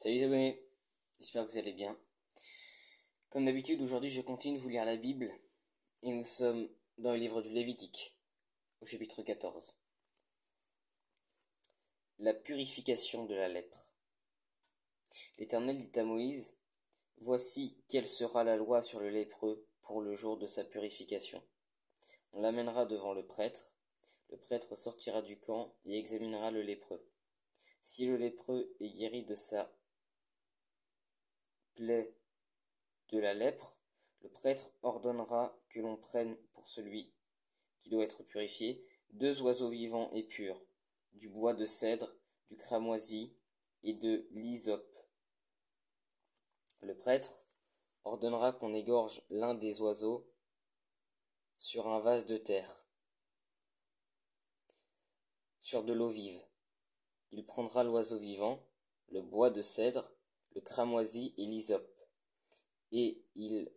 Salut les abonnés, j'espère que vous allez bien. Comme d'habitude, aujourd'hui je continue de vous lire la Bible et nous sommes dans le livre du Lévitique, au chapitre 14. La purification de la lèpre. L'Éternel dit à Moïse, « Voici quelle sera la loi sur le lépreux pour le jour de sa purification. On l'amènera devant le prêtre sortira du camp et examinera le lépreux. Si le lépreux est guéri de sa plaie de la lèpre, le prêtre ordonnera que l'on prenne pour celui qui doit être purifié 2 oiseaux vivants et purs, du bois de cèdre, du cramoisi et de l'hysope. Le prêtre ordonnera qu'on égorge l'un des oiseaux sur un vase de terre, sur de l'eau vive. Il prendra l'oiseau vivant, le bois de cèdre, le cramoisi et l'hysope, et il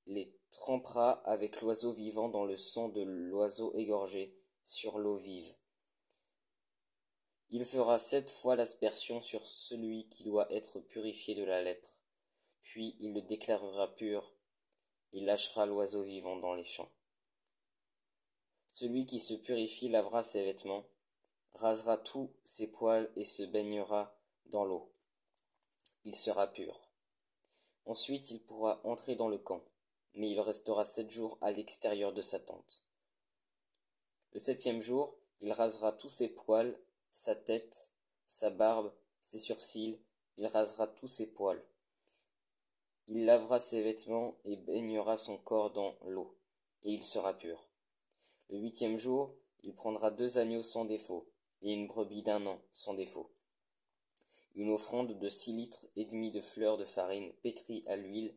les trempera avec l'oiseau vivant dans le sang de l'oiseau égorgé sur l'eau vive. Il fera 7 fois l'aspersion sur celui qui doit être purifié de la lèpre, puis il le déclarera pur et lâchera l'oiseau vivant dans les champs. Celui qui se purifie lavera ses vêtements, rasera tous ses poils et se baignera dans l'eau. Il sera pur. Ensuite il pourra entrer dans le camp, mais il restera 7 jours à l'extérieur de sa tente. Le 7e jour, il rasera tous ses poils, sa tête, sa barbe, ses sourcils, il rasera tous ses poils. Il lavera ses vêtements et baignera son corps dans l'eau, et il sera pur. Le 8e jour, il prendra 2 agneaux sans défaut, et une brebis d'1 an sans défaut. Une offrande de 6 litres et demi de fleurs de farine pétrie à l'huile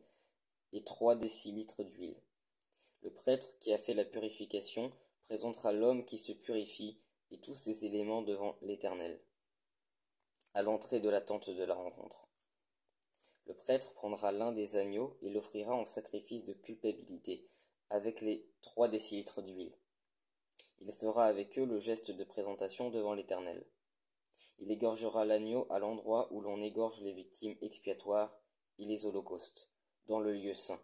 et 3 décilitres d'huile. Le prêtre qui a fait la purification présentera l'homme qui se purifie et tous ces éléments devant l'Éternel, à l'entrée de la tente de la rencontre. Le prêtre prendra l'un des agneaux et l'offrira en sacrifice de culpabilité, avec les 3 décilitres d'huile. Il fera avec eux le geste de présentation devant l'Éternel. Il égorgera l'agneau à l'endroit où l'on égorge les victimes expiatoires et les holocaustes, dans le lieu saint.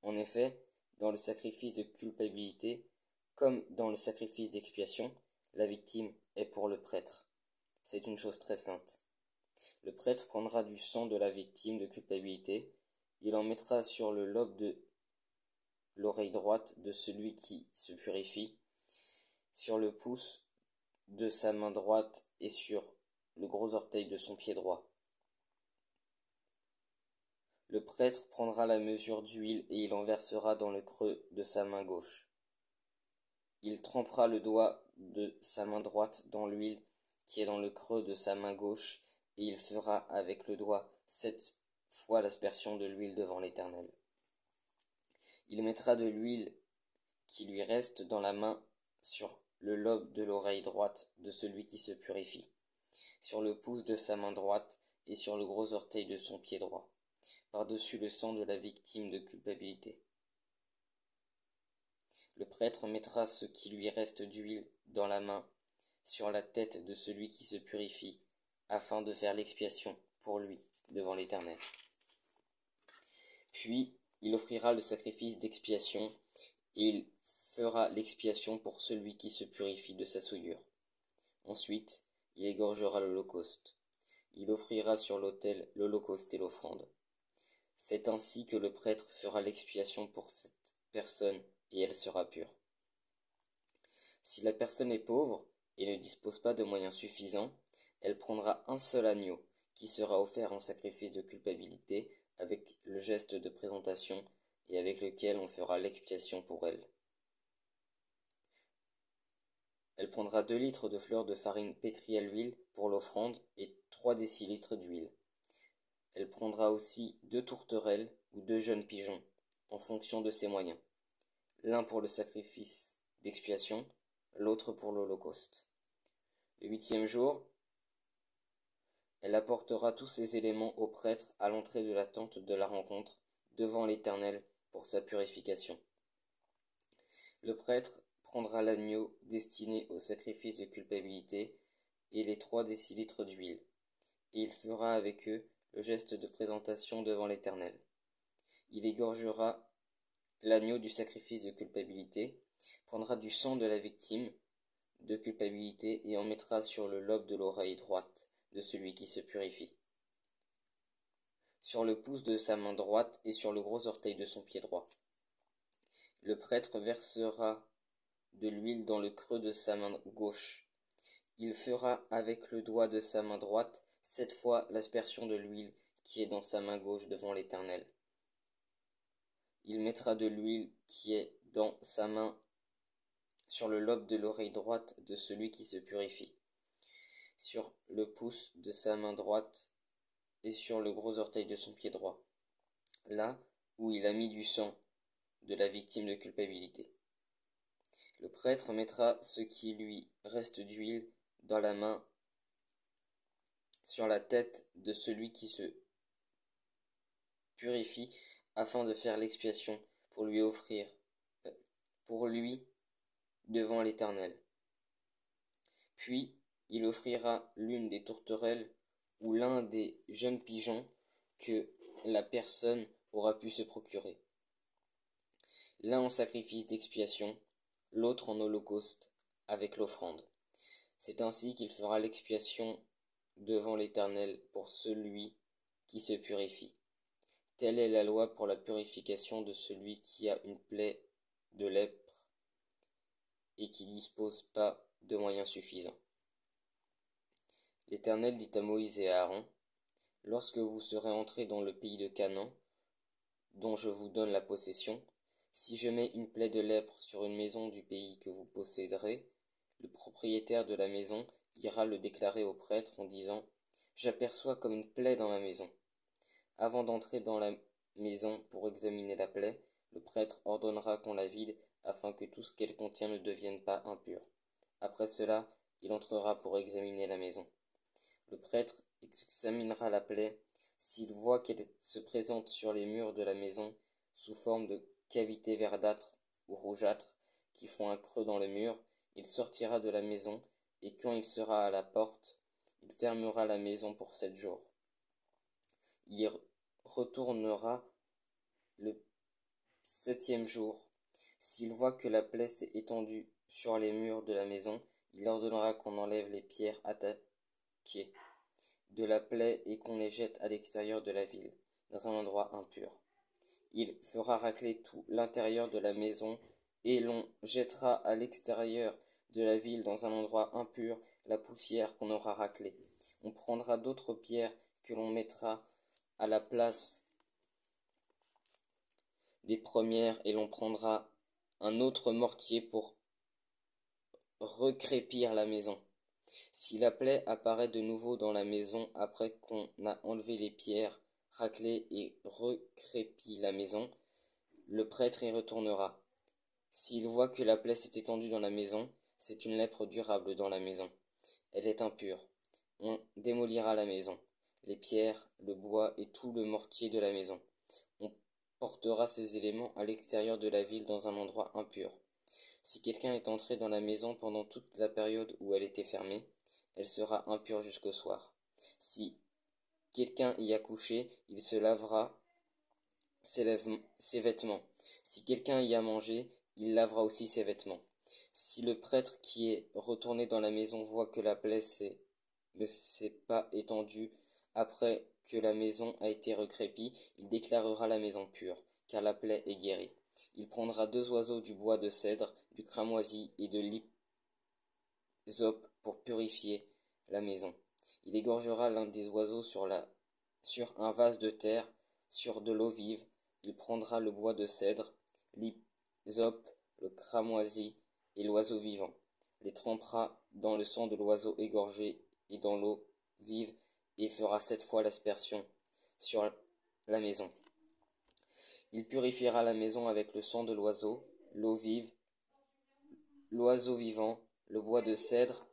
En effet, dans le sacrifice de culpabilité, comme dans le sacrifice d'expiation, la victime est pour le prêtre. C'est une chose très sainte. Le prêtre prendra du sang de la victime de culpabilité, il en mettra sur le lobe de l'oreille droite de celui qui se purifie, sur le pouce de sa main droite et sur le gros orteil de son pied droit. Le prêtre prendra la mesure d'huile et il en versera dans le creux de sa main gauche. Il trempera le doigt de sa main droite dans l'huile qui est dans le creux de sa main gauche, et il fera avec le doigt 7 fois l'aspersion de l'huile devant l'Éternel. Il mettra de l'huile qui lui reste dans la main sur le lobe de l'oreille droite de celui qui se purifie, sur le pouce de sa main droite et sur le gros orteil de son pied droit, par-dessus le sang de la victime de culpabilité. Le prêtre mettra ce qui lui reste d'huile dans la main sur la tête de celui qui se purifie, afin de faire l'expiation pour lui devant l'Éternel. Puis il offrira le sacrifice d'expiation, et il fera l'expiation pour celui qui se purifie de sa souillure. Ensuite, il égorgera l'holocauste. Il offrira sur l'autel l'holocauste et l'offrande. C'est ainsi que le prêtre fera l'expiation pour cette personne, et elle sera pure. Si la personne est pauvre et ne dispose pas de moyens suffisants, elle prendra un seul agneau, qui sera offert en sacrifice de culpabilité, avec le geste de présentation, et avec lequel on fera l'expiation pour elle. Elle prendra 2 litres de fleurs de farine pétrie à l'huile pour l'offrande et 3 décilitres d'huile. Elle prendra aussi 2 tourterelles ou 2 jeunes pigeons, en fonction de ses moyens, l'un pour le sacrifice d'expiation, l'autre pour l'holocauste. Le 8e jour, elle apportera tous ces éléments au prêtre à l'entrée de la tente de la rencontre, devant l'Éternel, pour sa purification. Le prêtre prendra l'agneau destiné au sacrifice de culpabilité et les 3 décilitres d'huile, et il fera avec eux le geste de présentation devant l'Éternel. Il égorgera l'agneau du sacrifice de culpabilité, prendra du sang de la victime de culpabilité et en mettra sur le lobe de l'oreille droite de celui qui se purifie, sur le pouce de sa main droite et sur le gros orteil de son pied droit. Le prêtre versera de l'huile dans le creux de sa main gauche. Il fera avec le doigt de sa main droite 7 fois l'aspersion de l'huile qui est dans sa main gauche devant l'Éternel. Il mettra de l'huile qui est dans sa main sur le lobe de l'oreille droite de celui qui se purifie, sur le pouce de sa main droite et sur le gros orteil de son pied droit, là où il a mis du sang de la victime de culpabilité. Le prêtre mettra ce qui lui reste d'huile dans la main sur la tête de celui qui se purifie afin de faire l'expiation pour lui devant l'Éternel. Puis il offrira l'une des tourterelles ou l'un des jeunes pigeons que la personne aura pu se procurer, l'un en sacrifice d'expiation, l'autre en holocauste avec l'offrande. C'est ainsi qu'il fera l'expiation devant l'Éternel pour celui qui se purifie. Telle est la loi pour la purification de celui qui a une plaie de lèpre et qui dispose pas de moyens suffisants. L'Éternel dit à Moïse et à Aaron, « Lorsque vous serez entrés dans le pays de Canaan, dont je vous donne la possession, si je mets une plaie de lèpre sur une maison du pays que vous posséderez, le propriétaire de la maison ira le déclarer au prêtre en disant, « J'aperçois comme une plaie dans ma maison. » Avant d'entrer dans la maison pour examiner la plaie, le prêtre ordonnera qu'on la vide afin que tout ce qu'elle contient ne devienne pas impur. Après cela, il entrera pour examiner la maison. Le prêtre examinera la plaie. S'il voit qu'elle se présente sur les murs de la maison sous forme de cavités verdâtres ou rougeâtres qui font un creux dans le mur, il sortira de la maison et quand il sera à la porte, il fermera la maison pour 7 jours. Il y retournera le 7e jour. S'il voit que la plaie s'est étendue sur les murs de la maison, il ordonnera qu'on enlève les pierres attaquées de la plaie et qu'on les jette à l'extérieur de la ville, dans un endroit impur. Il fera racler tout l'intérieur de la maison et l'on jettera à l'extérieur de la ville, dans un endroit impur, la poussière qu'on aura raclée. On prendra d'autres pierres que l'on mettra à la place des premières et l'on prendra un autre mortier pour recrépir la maison. Si la plaie apparaît de nouveau dans la maison après qu'on a enlevé les pierres, raclé et recrépi la maison, le prêtre y retournera. S'il voit que la plaie s'est étendue dans la maison, c'est une lèpre durable dans la maison. Elle est impure. On démolira la maison, les pierres, le bois et tout le mortier de la maison. On portera ces éléments à l'extérieur de la ville dans un endroit impur. Si quelqu'un est entré dans la maison pendant toute la période où elle était fermée, elle sera impure jusqu'au soir. Si quelqu'un y a couché, il se lavera ses vêtements. Si quelqu'un y a mangé, il lavera aussi ses vêtements. Si le prêtre qui est retourné dans la maison voit que la plaie ne s'est pas étendue après que la maison a été recrépie, il déclarera la maison pure, car la plaie est guérie. Il prendra 2 oiseaux du bois de cèdre, du cramoisi et de l'hysope pour purifier la maison. Il égorgera l'un des oiseaux sur un vase de terre, sur de l'eau vive. Il prendra le bois de cèdre, l'hysope, le cramoisi et l'oiseau vivant. Les trempera dans le sang de l'oiseau égorgé et dans l'eau vive, et fera 7 fois l'aspersion sur la maison. Il purifiera la maison avec le sang de l'oiseau, l'eau vive, l'oiseau vivant, le bois de cèdre.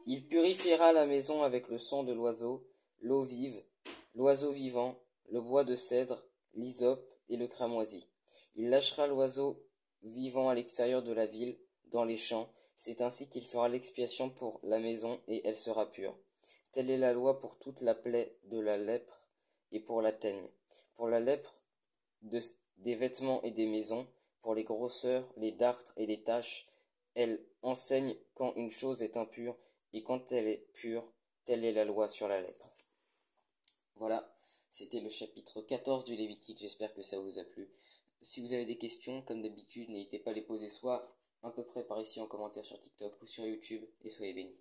Il purifiera la maison avec le sang de l'oiseau, l'eau vive, l'oiseau vivant, le bois de cèdre, l'hysope et le cramoisi. Il lâchera l'oiseau vivant à l'extérieur de la ville, dans les champs. C'est ainsi qu'il fera l'expiation pour la maison et elle sera pure. Telle est la loi pour toute la plaie de la lèpre et pour la teigne, pour la lèpre des vêtements et des maisons, pour les grosseurs, les dartres et les taches. Elle enseigne quand une chose est impure, et quand elle est pure, telle est la loi sur la lèpre. Voilà, c'était le chapitre 14 du Lévitique, j'espère que ça vous a plu. Si vous avez des questions, comme d'habitude, n'hésitez pas à les poser soit à peu près par ici en commentaire sur TikTok ou sur YouTube, et soyez bénis.